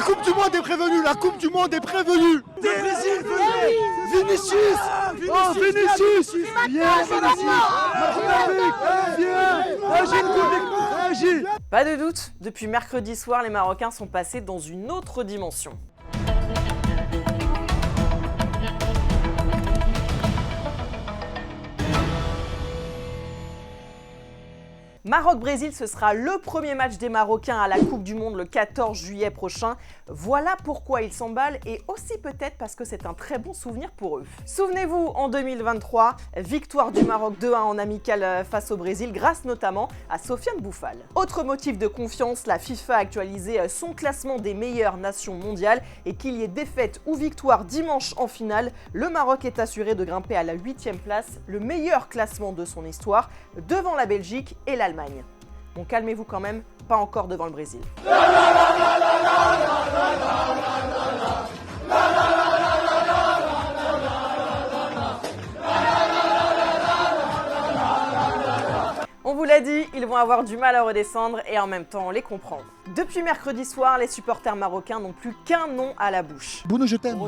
La Coupe du Monde est prévenue, la Coupe du Monde est prévenue. Brésil, Vinicius. Oh, Vinicius. Viens, Vinicius. Viens. Agile. Pas de doute, depuis mercredi soir, les Marocains sont passés dans une autre dimension. Maroc-Brésil, ce sera le premier match des Marocains à la Coupe du Monde le 14 juillet prochain. Voilà pourquoi ils s'emballent et aussi peut-être parce que c'est un très bon souvenir pour eux. Souvenez-vous, en 2023, victoire du Maroc 2-1 en amical face au Brésil grâce notamment à Sofiane Bouffal. Autre motif de confiance, la FIFA a actualisé son classement des meilleures nations mondiales et qu'il y ait défaite ou victoire dimanche en finale, le Maroc est assuré de grimper à la 8e place, le meilleur classement de son histoire, devant la Belgique et l'Allemagne. Bon, calmez-vous quand même, pas encore devant le Brésil. On vous l'a dit, ils vont avoir du mal à redescendre et en même temps on les comprend. Depuis mercredi soir, les supporters marocains n'ont plus qu'un nom à la bouche. Bounou, je t'aime.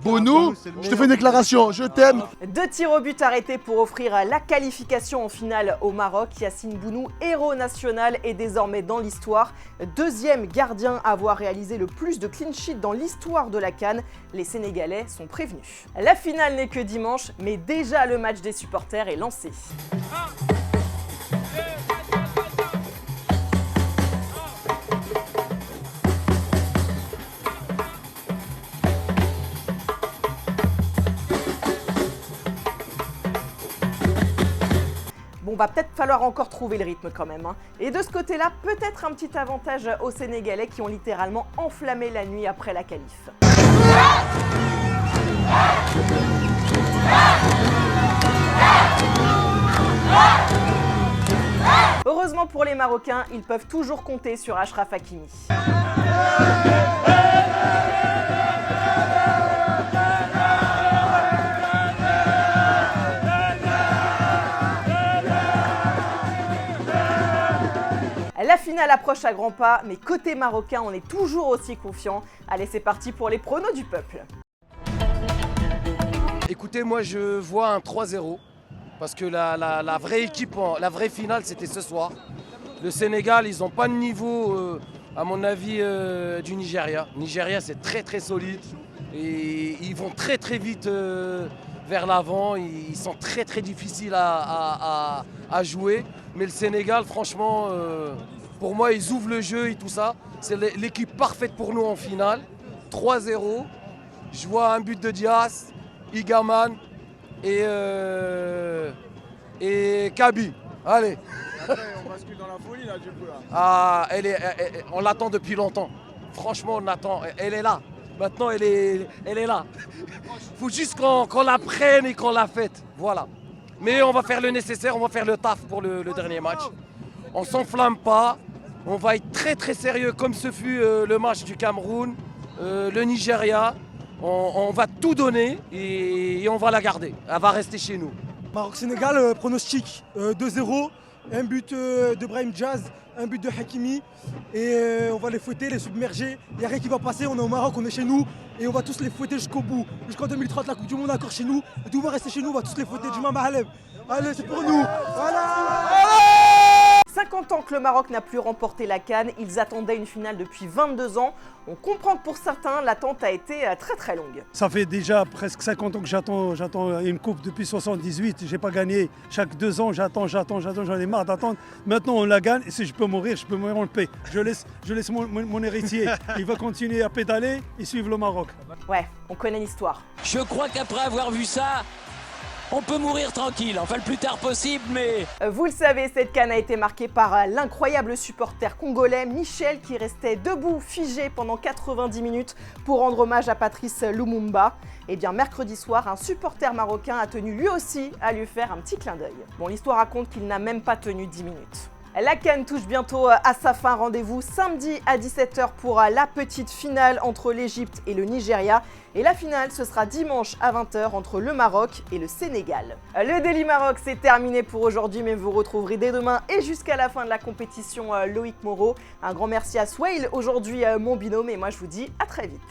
Bounou, je te fais une déclaration, je t'aime. 2 tirs au but arrêtés pour offrir la qualification en finale au Maroc. Yacine Bounou, héros national, est désormais dans l'histoire. Deuxième gardien à avoir réalisé le plus de clean sheets dans l'histoire de la CAN. Les Sénégalais sont prévenus. La finale n'est que dimanche, mais déjà le match des supporters est lancé. Bon, va peut-être falloir encore trouver le rythme quand même. Et de ce côté-là, peut-être un petit avantage aux Sénégalais qui ont littéralement enflammé la nuit après la qualif. Heureusement pour les Marocains, ils peuvent toujours compter sur Achraf Hakimi. La finale approche à grands pas, mais côté marocain, on est toujours aussi confiant. Allez, c'est parti pour les pronos du peuple. Écoutez, moi je vois un 3-0, parce que la vraie équipe, la vraie finale, c'était ce soir. Le Sénégal, ils n'ont pas de niveau, à mon avis, du Nigeria. Le Nigeria, c'est très très solide, et ils vont très très vite vers l'avant. Ils sont très très difficiles à jouer, mais le Sénégal, franchement... pour moi, ils ouvrent le jeu et tout ça. C'est l'équipe parfaite pour nous en finale. 3-0. Je vois un but de Diaz, Igaman et Kaby. Allez. On bascule dans la folie là du coup là. Ah, on l'attend depuis longtemps. Franchement, on attend. Elle est là. Maintenant, elle est là. Il faut juste qu'on la prenne et qu'on la fête. Voilà. Mais on va faire le nécessaire, on va faire le taf pour le dernier match. On ne s'enflamme pas. On va être très très sérieux comme ce fut le match du Cameroun, le Nigeria. On va tout donner et on va la garder. Elle va rester chez nous. Maroc-Sénégal, pronostic 2-0, un but de Brahim Diaz, un but de Hakimi. Et on va les fouetter, les submerger. Il n'y a rien qui va passer, on est au Maroc, on est chez nous. Et on va tous les fouetter jusqu'au bout. Jusqu'en 2030, la Coupe du Monde est encore chez nous. Et tout va rester chez nous, on va tous les fouetter du Mama Haleb. Allez, c'est pour nous. Voilà. 50 ans que le Maroc n'a plus remporté la CAN, ils attendaient une finale depuis 22 ans. On comprend que pour certains, l'attente a été très très longue. Ça fait déjà presque 50 ans que j'attends une coupe depuis 78. J'ai pas gagné. Chaque 2 ans, j'attends, j'en ai marre d'attendre. Maintenant, on la gagne. Et si je peux mourir en paix. Je laisse mon héritier. Il va continuer à pédaler et suivre le Maroc. Ouais, on connaît l'histoire. Je crois qu'après avoir vu ça, on peut mourir tranquille, enfin le plus tard possible, mais... Vous le savez, cette CAN a été marquée par l'incroyable supporter congolais Michel qui restait debout, figé pendant 90 minutes pour rendre hommage à Patrice Lumumba. Et bien mercredi soir, un supporter marocain a tenu lui aussi à lui faire un petit clin d'œil. Bon, l'histoire raconte qu'il n'a même pas tenu 10 minutes. La CAN touche bientôt à sa fin. Rendez-vous samedi à 17h pour la petite finale entre l'Égypte et le Nigeria. Et la finale, ce sera dimanche à 20h entre le Maroc et le Sénégal. Le Daily Maroc, c'est terminé pour aujourd'hui, mais vous retrouverez dès demain et jusqu'à la fin de la compétition Loïc Moreau. Un grand merci à Swail, aujourd'hui mon binôme, et moi je vous dis à très vite.